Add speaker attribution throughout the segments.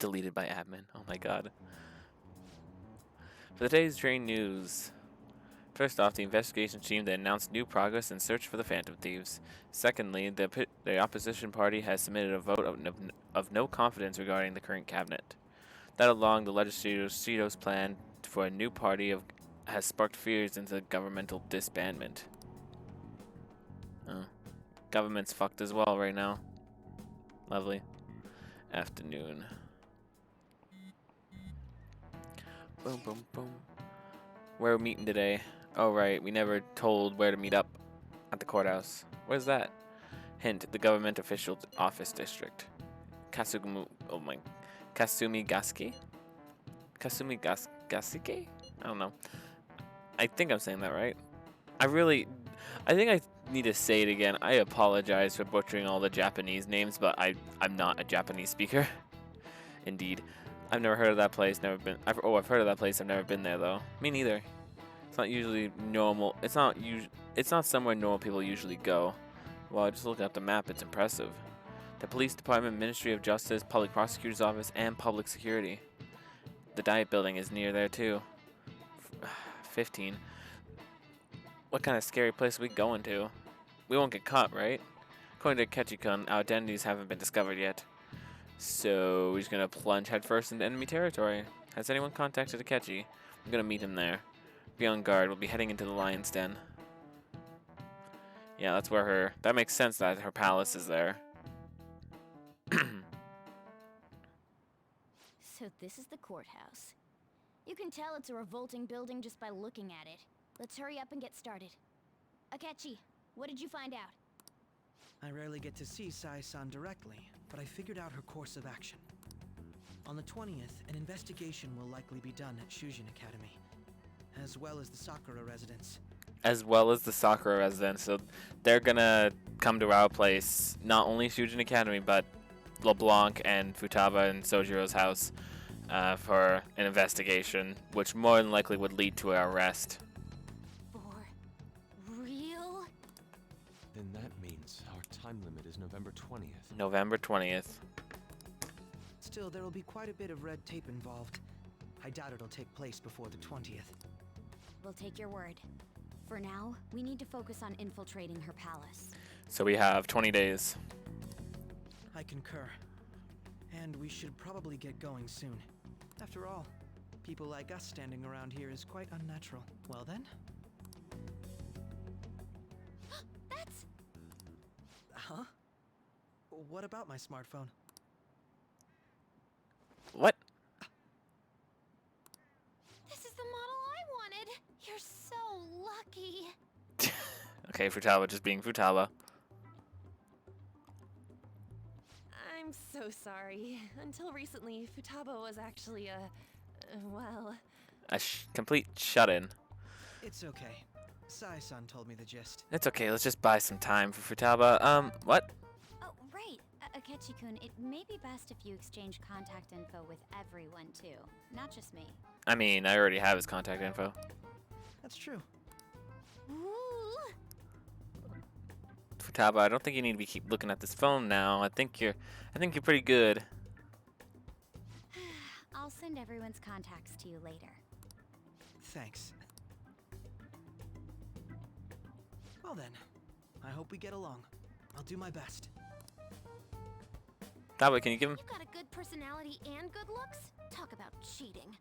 Speaker 1: Deleted by admin. Oh my god. For today's train news. First off, the investigation team that announced new progress in search for the Phantom Thieves. Secondly, the opposition party has submitted a vote of no confidence regarding the current cabinet. That along the legislature's plan for a new party has sparked fears into governmental disbandment. Oh. Government's fucked as well right now. Lovely. Afternoon. Boom, boom, boom. Where are we meeting today? Oh, right. We never told where to meet up at the courthouse. Where's that? Hint, the government official office district. Kasumu. Oh my. Kasumigaseki? Kasumigaseki? I don't know. I think I'm saying that right. I think I need to say it again. I apologize for butchering all the Japanese names, but I'm not a Japanese speaker. Indeed. I've never heard of that place, never been. I've heard of that place, I've never been there though. Me neither. It's not usually normal. It's not somewhere normal people usually go. Well, I just looked at the map, it's impressive. The police department, Ministry of Justice, Public Prosecutor's Office, and Public Security. The Diet Building is near there too. 15. What kind of scary place are we going to? We won't get caught, right? According to Ketchikun, our identities haven't been discovered yet. So we're just gonna plunge headfirst into enemy territory. Has anyone contacted Akechi? I'm gonna meet him there. Be on guard. We'll be heading into the lion's den. Yeah, that's where that makes sense that her palace is there.
Speaker 2: So this is the courthouse. You can tell it's a revolting building just by looking at it. Let's hurry up and get started. Akechi, what did you find out?
Speaker 3: I rarely get to see Sai-san directly, but I figured out her course of action. On the 20th, an investigation will likely be done at Shujin Academy, as well as the Sakura residence.
Speaker 1: So they're gonna come to our place, not only Shujin Academy, but LeBlanc and Futaba and Sojiro's house for an investigation, which more than likely would lead to our arrest.
Speaker 2: For real?
Speaker 4: Then that means our time limit is November 20th.
Speaker 1: November 20th.
Speaker 3: Still, there will be quite a bit of red tape involved. I doubt it'll take place before the 20th.
Speaker 2: We'll take your word. For now, we need to focus on infiltrating her palace.
Speaker 1: So we have 20 days.
Speaker 3: I concur. And we should probably get going soon. After all, people like us standing around here is quite unnatural. Well then?
Speaker 2: That's...
Speaker 3: Huh? What about my smartphone?
Speaker 1: What?
Speaker 2: This is the model I wanted! You're so lucky!
Speaker 1: Okay, Futaba just being Futaba.
Speaker 5: I'm so sorry. Until recently, Futaba was actually well...
Speaker 1: A complete shut-in.
Speaker 3: It's okay. Sai-san told me the gist.
Speaker 1: It's okay, let's just buy some time for Futaba. What?
Speaker 2: Oh, right. Akechi-kun, it may be best if you exchange contact info with everyone, too. Not just me.
Speaker 1: I mean, I already have his contact info.
Speaker 3: That's true.
Speaker 2: Ooh!
Speaker 1: Futaba, I don't think you need to keep looking at this phone now. I think you're pretty good.
Speaker 2: I'll send everyone's contacts to you later.
Speaker 3: Thanks. Well then, I hope we get along. I'll do my best.
Speaker 1: Futaba, can you give him...
Speaker 2: You got a good personality and good looks? Talk about cheating.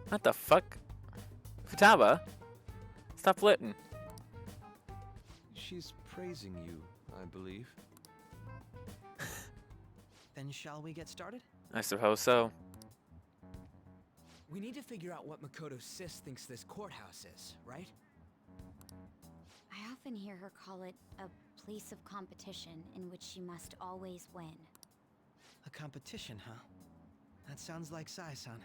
Speaker 1: What the fuck? Futaba? Stop flirting.
Speaker 4: She's praising you, I believe.
Speaker 3: Then shall we get started?
Speaker 1: I suppose so.
Speaker 6: We need to figure out what Makoto Sis thinks this courthouse is, right?
Speaker 2: I often hear her call it a place of competition in which she must always win.
Speaker 3: A competition, huh? That sounds like Sai-san.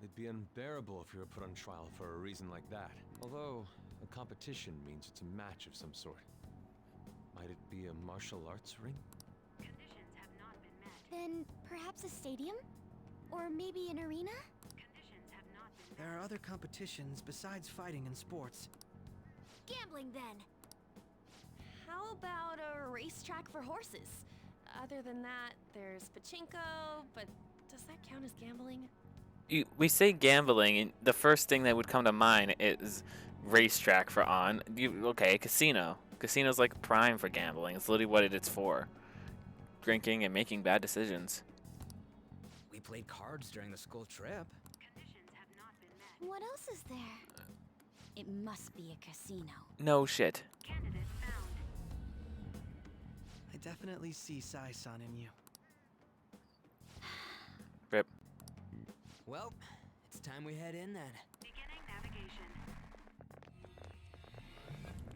Speaker 4: It'd be unbearable if you were put on trial for a reason like that. Although, a competition means it's a match of some sort. Might it be a martial arts ring?
Speaker 2: Conditions have not been met. Then perhaps a stadium? Or maybe an arena? Conditions have not been met.
Speaker 3: There are other competitions besides fighting and sports.
Speaker 2: Gambling then!
Speaker 5: How about a racetrack for horses? Other than that, there's pachinko, but does that count as gambling?
Speaker 1: We say gambling, and the first thing that would come to mind is racetrack for On. Okay, casino. Casino's like prime for gambling. It's literally what it's for. Drinking and making bad decisions.
Speaker 6: We played cards during the school trip.
Speaker 2: What else is there? It must be a casino.
Speaker 1: No shit.
Speaker 3: I definitely see Sai-san in you.
Speaker 1: Rip.
Speaker 6: Well, it's time we head in then.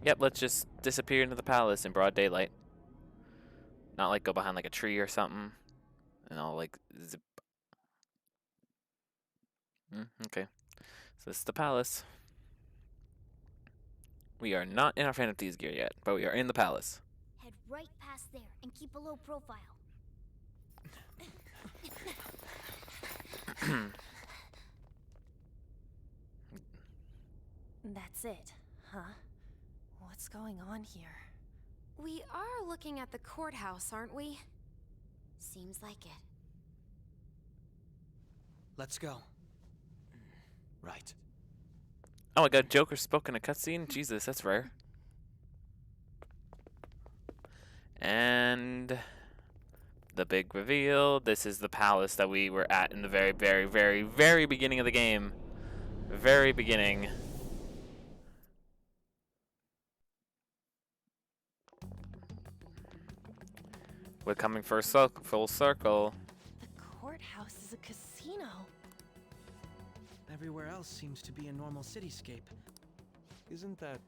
Speaker 1: Yep, let's just disappear into the palace in broad daylight. Not like go behind like a tree or something. And I'll like zip. Okay. So this is the palace. We are not in our Phantom Thieves gear yet, but we are in the palace.
Speaker 2: Head right past there and keep a low profile.
Speaker 5: That's it, huh? What's going on here?
Speaker 7: We are looking at the courthouse, aren't we?
Speaker 2: Seems like it.
Speaker 3: Let's go.
Speaker 4: Right.
Speaker 1: Oh my god, Joker spoke in a cutscene? Jesus, that's rare. And the big reveal. This is the palace that we were at in the very, very, very, very beginning of the game. Very beginning. We're coming for a full circle.
Speaker 5: The courthouse is a casino.
Speaker 3: Everywhere else seems to be a normal cityscape.
Speaker 4: Isn't that...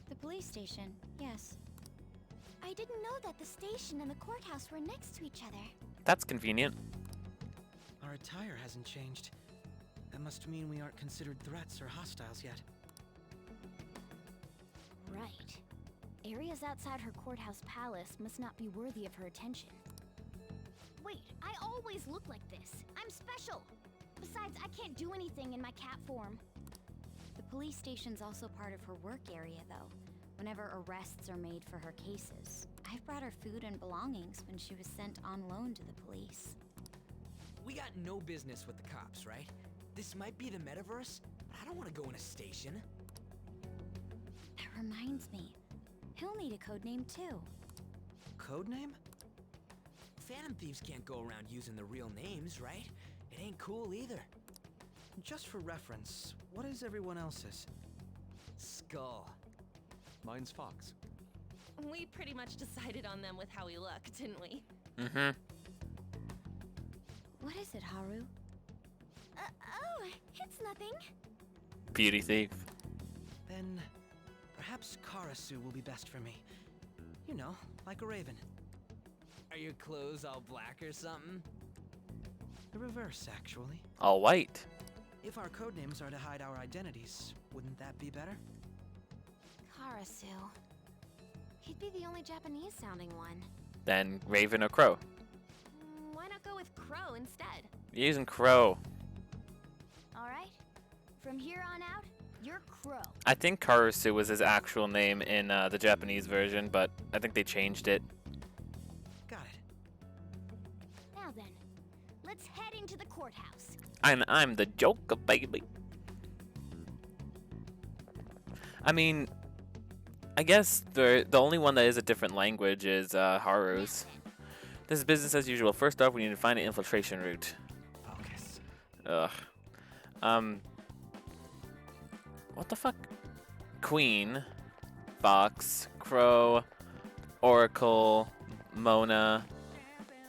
Speaker 2: The police station, yes. I didn't know that the station and the courthouse were next to each other.
Speaker 1: That's convenient.
Speaker 3: Our attire hasn't changed. That must mean we aren't considered threats or hostiles yet.
Speaker 2: Right. Areas outside her courthouse palace must not be worthy of her attention. Wait, I always look like this. I'm special. Besides, I can't do anything in my cat form. The police station's also part of her work area, though. Whenever arrests are made for her cases. I've brought her food and belongings when she was sent on loan to the police.
Speaker 6: We got no business with the cops, right? This might be the metaverse, but I don't want to go in a station.
Speaker 2: That reminds me. He'll need a code name, too.
Speaker 3: Codename?
Speaker 6: Phantom Thieves can't go around using the real names, right? It ain't cool either.
Speaker 3: Just for reference, what is everyone else's?
Speaker 6: Skull.
Speaker 4: Mine's Fox.
Speaker 5: We pretty much decided on them with how we look, didn't we?
Speaker 1: Mm-hmm.
Speaker 2: What is it, Haru? Oh, it's nothing.
Speaker 1: Beauty thief.
Speaker 3: Then, perhaps Karasu will be best for me. You know, like a raven.
Speaker 6: Are your clothes all black or something?
Speaker 3: The reverse, actually.
Speaker 1: All white.
Speaker 3: If our codenames are to hide our identities, wouldn't that be better?
Speaker 7: Karasu. He'd be the only Japanese-sounding one.
Speaker 1: Then Raven or Crow.
Speaker 5: Why not go with Crow instead?
Speaker 1: You're using Crow.
Speaker 2: All right. From here on out, you're Crow.
Speaker 1: I think Karasu was his actual name in the Japanese version, but I think they changed it.
Speaker 3: Got it.
Speaker 2: Now then, let's head into the courthouse.
Speaker 1: I'm the Joker, baby. I mean, I guess the only one that is a different language is Haru's. This is business as usual. First off, we need to find an infiltration route.
Speaker 3: Focus.
Speaker 1: Ugh. What the fuck? Queen, Fox, Crow, Oracle, Mona,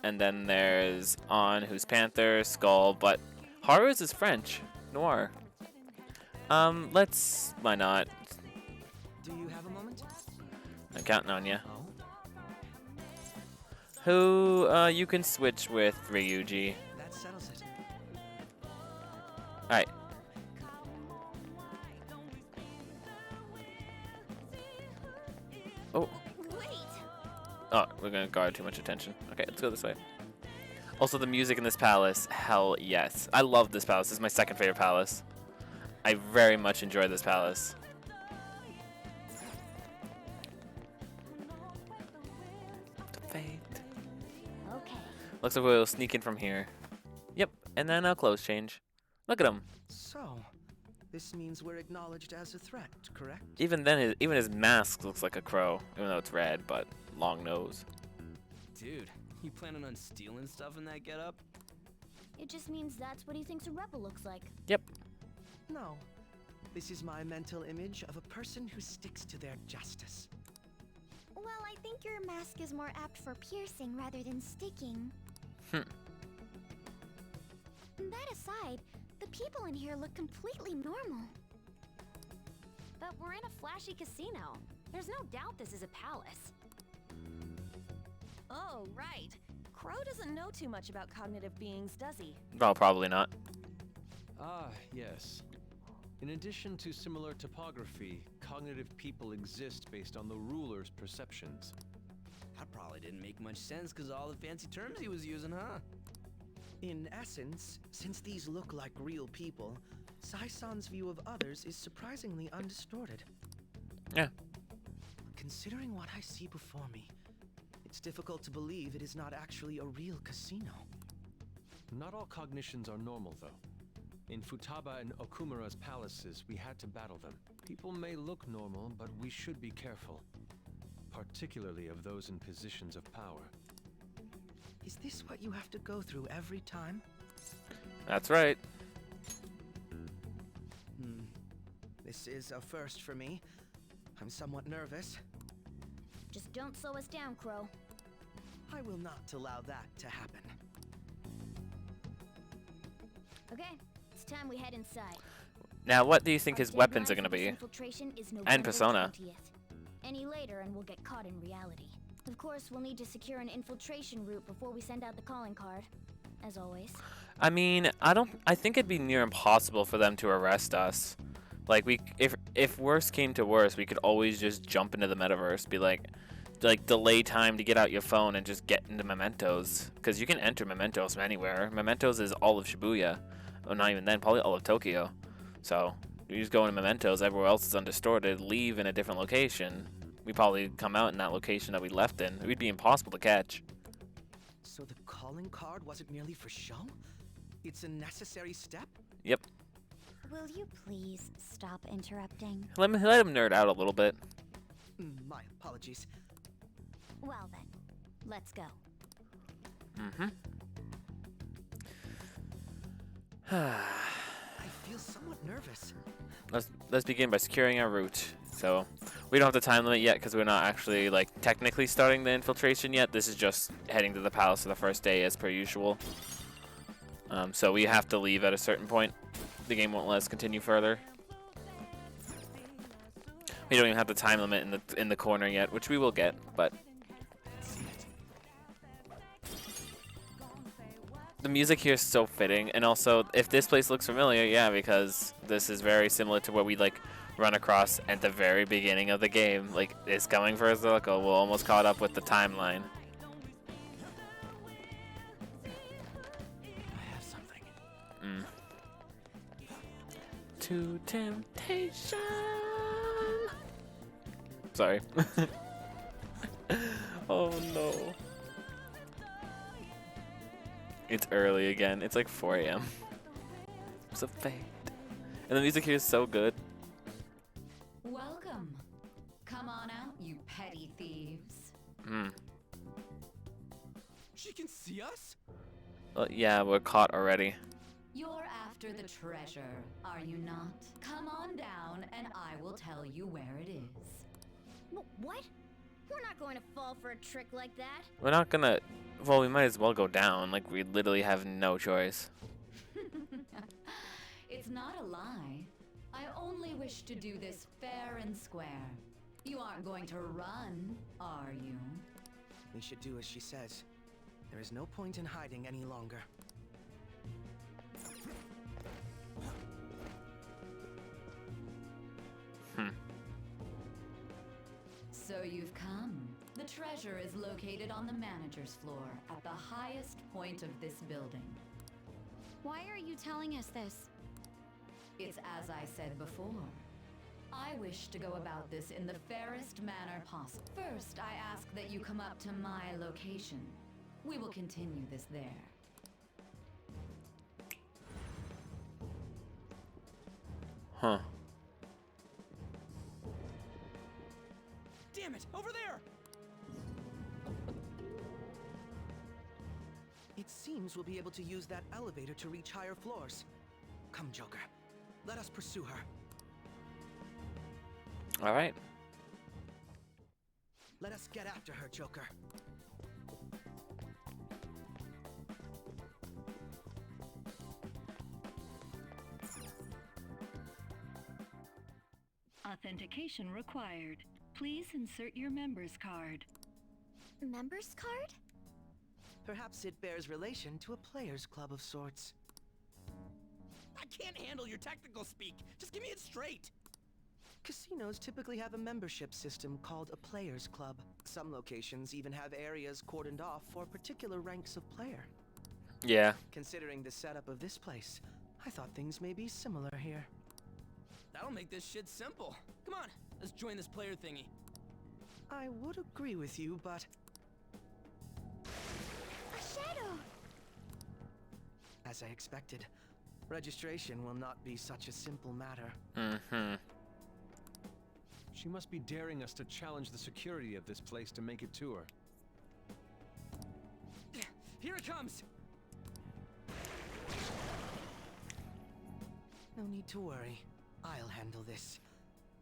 Speaker 1: and then there's On, who's Panther, Skull, but Haru's is French. Noir. Why not?
Speaker 3: Do you have a moment?
Speaker 1: I'm counting on you.
Speaker 3: Oh?
Speaker 1: Who, you can switch with Ryuji.
Speaker 3: That settles it.
Speaker 1: Alright. Oh.
Speaker 2: Wait!
Speaker 1: Oh, we're gonna guard too much attention. Okay, let's go this way. Also, the music in this palace, hell yes. I love this palace. This is my second favorite palace. I very much enjoy this palace. The fate Looks like we'll sneak in from here. Yep, and then a clothes change. Look at him.
Speaker 3: So, this means we're acknowledged as a threat, correct?
Speaker 1: Even then, even his mask looks like a crow, even though it's red, but long nose.
Speaker 6: Dude, you planning on stealing stuff in that getup?
Speaker 2: It just means that's what he thinks a rebel looks like.
Speaker 1: Yep.
Speaker 3: No. This is my mental image of a person who sticks to their justice.
Speaker 2: Well, I think your mask is more apt for piercing rather than sticking.
Speaker 1: Hmm.
Speaker 2: That aside, the people in here look completely normal. But we're in a flashy casino. There's no doubt this is a palace.
Speaker 5: Oh, right. Crow doesn't know too much about cognitive beings, does he?
Speaker 1: Well, probably not.
Speaker 4: Ah, yes. In addition to similar topography, cognitive people exist based on the ruler's perceptions.
Speaker 6: That probably didn't make much sense because all the fancy terms he was using, huh?
Speaker 3: In essence, since these look like real people, Sai-san's view of others is surprisingly undistorted.
Speaker 1: Yeah.
Speaker 3: Considering what I see before me, it's difficult to believe it is not actually a real casino.
Speaker 4: Not all cognitions are normal, though. In Futaba and Okumura's palaces, we had to battle them. People may look normal, but we should be careful. Particularly of those in positions of power.
Speaker 3: Is this what you have to go through every time?
Speaker 1: That's right.
Speaker 3: This is a first for me. I'm somewhat nervous.
Speaker 2: Just don't slow us down, Crow.
Speaker 3: I will not allow that to happen.
Speaker 2: Okay, it's time we head inside.
Speaker 1: Now, what do you think
Speaker 2: Our
Speaker 1: his weapons are
Speaker 2: deadline
Speaker 1: going to
Speaker 2: for this
Speaker 1: be?
Speaker 2: infiltration is
Speaker 1: And
Speaker 2: November
Speaker 1: Persona.
Speaker 2: 20th. Any later and we'll get caught in reality. Of course, we'll need to secure an infiltration route before we send out the calling card, as always.
Speaker 1: I mean, I think it'd be near impossible for them to arrest us. Like, if worse came to worse, we could always just jump into the metaverse, be like delay time to get out your phone and just get into Mementos, because you can enter Mementos from anywhere. Mementos is all of Shibuya, or not even then, probably all of Tokyo. So you just go into Mementos, everywhere else is undistorted, leave in a different location. We probably come out in that location that we left in. It would be impossible to catch.
Speaker 3: So the calling card wasn't merely for show? It's a necessary step?
Speaker 1: Yep.
Speaker 2: Will you please stop interrupting?
Speaker 1: Let him nerd out a little bit.
Speaker 3: My apologies.
Speaker 2: Well then, let's go.
Speaker 1: Mm-hmm.
Speaker 3: I feel somewhat nervous.
Speaker 1: Let's begin by securing our route. So we don't have the time limit yet because we're not actually like technically starting the infiltration yet. This is just heading to the palace for the first day as per usual. So we have to leave at a certain point. The game won't let us continue further. We don't even have the time limit in the corner yet, which we will get, but the music here is so fitting. And also, if this place looks familiar, yeah, because this is very similar to what we like run across at the very beginning of the game. Like, it's coming for a circle. We're almost caught up with the timeline.
Speaker 3: I have something.
Speaker 1: To temptation. Sorry. Oh no. It's early again. It's like 4 a.m. So fate. And the music here is so good.
Speaker 8: Welcome. Come on out, you petty thieves.
Speaker 6: She can see us?
Speaker 1: Well, yeah, we're caught already.
Speaker 8: You're after the treasure, are you not? Come on down and I will tell you where it is.
Speaker 2: What? We're not going to fall for a trick like that.
Speaker 1: We're not gonna... Well, we might as well go down. Like, we literally have no choice.
Speaker 8: It's not a lie. I only wish to do this fair and square. You aren't going to run, are you?
Speaker 3: We should do as she says. There is no point in hiding any longer.
Speaker 8: So you've come. The treasure is located on the manager's floor at the highest point of this building.
Speaker 2: Why are you telling us this?
Speaker 8: It's as I said before. I wish to go about this in the fairest manner possible. First, I ask that you come up to my location. We will continue this there.
Speaker 1: Huh.
Speaker 6: Damn it! Over there!
Speaker 3: It seems we'll be able to use that elevator to reach higher floors. Come, Joker. Let us pursue her.
Speaker 1: All right.
Speaker 3: Let us get after her, Joker.
Speaker 9: Authentication required. Please insert your member's card.
Speaker 2: Members card?
Speaker 3: Perhaps it bears relation to a players' club of sorts.
Speaker 6: I can't handle your technical speak. Just give me it straight.
Speaker 3: Casinos typically have a membership system called a players' club. Some locations even have areas cordoned off for particular ranks of player.
Speaker 1: Yeah.
Speaker 3: Considering the setup of this place, I thought things may be similar here.
Speaker 6: That'll make this shit simple. Come on, let's join this player thingy.
Speaker 3: I would agree with you, but
Speaker 2: A shadow!
Speaker 3: as I expected, registration will not be such a simple matter.
Speaker 1: Mm-hmm.
Speaker 4: She must be daring us to challenge the security of this place to make it to her.
Speaker 6: Here it comes!
Speaker 3: No need to worry. I'll handle this.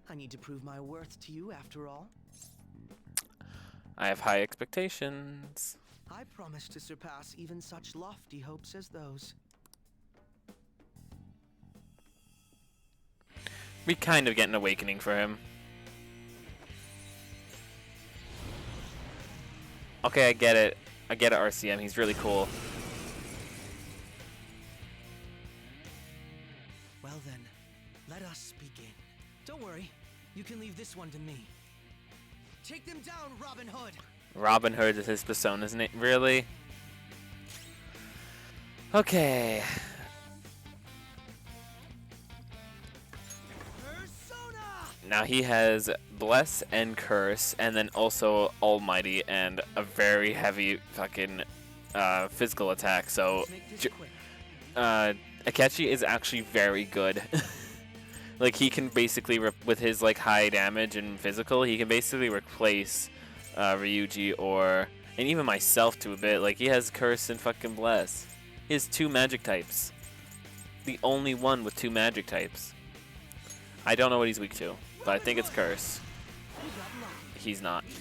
Speaker 3: I need to prove my worth to you after all.
Speaker 1: I have high expectations.
Speaker 3: I promise to surpass even such lofty hopes as those.
Speaker 1: We kind of get an awakening for him. Okay, I get it. I get it, RCM. He's really cool.
Speaker 3: Well then, let us begin. Don't worry, you can leave this one to me. Take them down, Robin Hood!
Speaker 1: Robin Hood is his persona, isn't it? Really? Okay.
Speaker 3: Persona!
Speaker 1: Now he has Bless and Curse, and then also Almighty, and a very heavy fucking physical attack. So
Speaker 3: Let's make this quick.
Speaker 1: Akechi is actually very good. Like he can basically, with his like high damage and physical, he can basically replace Ryuji and even myself to a bit. Like he has Curse and fucking Bless. He has 2 magic types. The only one with 2 magic types. I don't know what he's weak to, but I think it's Curse.
Speaker 3: We got lucky.
Speaker 1: He's not.
Speaker 2: Persona!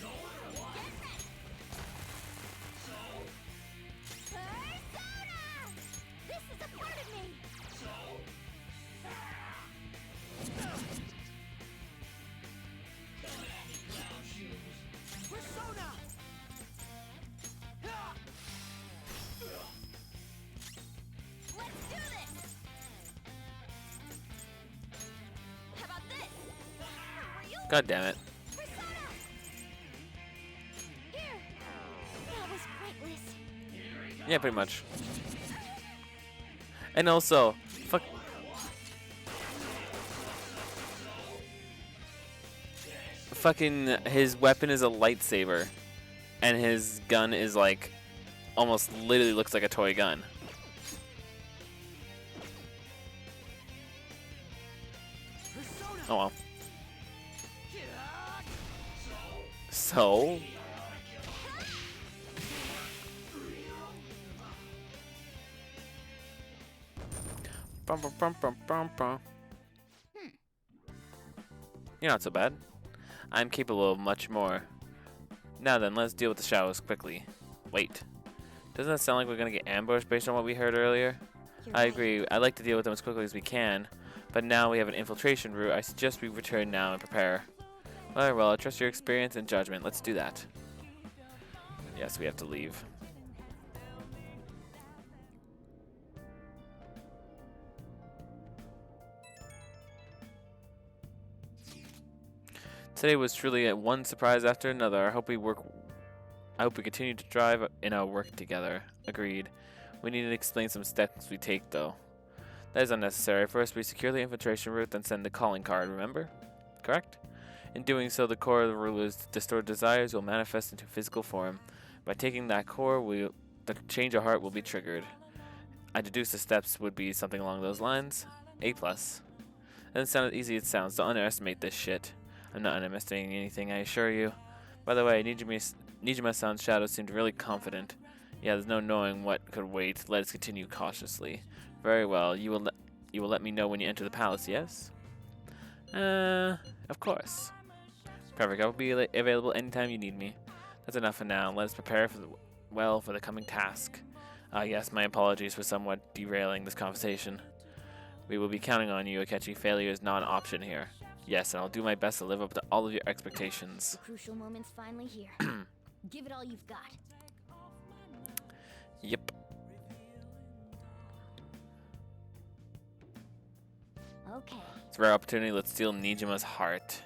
Speaker 2: This is a part of me!
Speaker 3: Persona!
Speaker 2: Let's do this! How about this? Real
Speaker 1: God damn it.
Speaker 2: Persona! Here! That was pointless.
Speaker 1: Yeah, pretty much. And also, fuck. Fucking his weapon is a lightsaber, and his gun is like almost literally looks like a toy gun.
Speaker 3: Persona!
Speaker 1: Oh well. So. Bum, bum, bum, bum, bum, bum. You're not so bad. I'm capable of much more. Now then, let's deal with the shadows quickly. Wait. Doesn't that sound like we're gonna get ambushed based on what we heard earlier? I agree. I'd like to deal with them as quickly as we can, but now we have an infiltration route. I suggest we return now and prepare. Alright, well, I trust your experience and judgment. Let's do that. Yes, we have to leave. Today was truly one surprise after another. I hope we continue to drive in our work together. Agreed. We need to explain some steps we take, though. That is unnecessary. First, we secure the infiltration route, then send the calling card, remember? Correct? In doing so, the core of the ruler's distorted desires will manifest into physical form. By taking that core, the change of heart will be triggered. I deduce the steps would be something along those lines. A+. Doesn't sound as easy as it sounds. Don't underestimate this shit. I'm not underestimating anything, I assure you. By the way, Nijima-san's shadow seemed really confident. Yeah, there's no knowing what could wait. Let us continue cautiously. Very well. You will let me know when you enter the palace, yes? Of course. Perfect. I will be available anytime you need me. That's enough for now. Let us prepare for the coming task. Yes, my apologies for somewhat derailing this conversation. We will be counting on you. Akechi, failure is not an option here. Yes, and I'll do my best to live up to all of your expectations.
Speaker 2: The crucial moment's finally here. Give it all you've got.
Speaker 1: Yep.
Speaker 2: Okay.
Speaker 1: It's a rare opportunity. Let's steal Nijima's heart.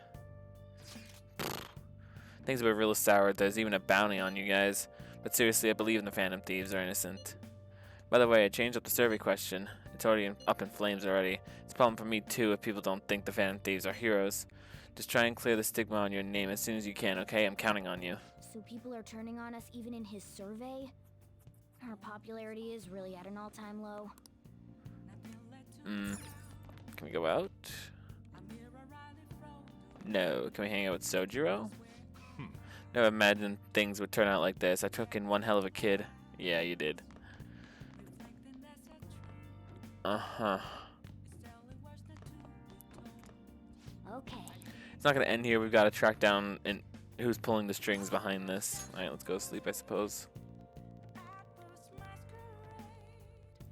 Speaker 1: Things have been real sour. There's even a bounty on you guys. But seriously, I believe in the Phantom Thieves are innocent. By the way, I changed up the survey question. It's already up in flames already. It's a problem for me too if people don't think the Phantom Thieves are heroes. Just try and clear the stigma on your name as soon as you can, okay? I'm counting on you.
Speaker 2: So people are turning on us even in his survey? Our popularity is really at an all-time low.
Speaker 1: Can we go out? No. Can we hang out with Sojiro? Never imagined things would turn out like this. I took in one hell of a kid. Yeah, you did. Uh-huh.
Speaker 2: Okay.
Speaker 1: It's not gonna end here. We've got to track down who's pulling the strings behind this. Alright, let's go to sleep, I suppose.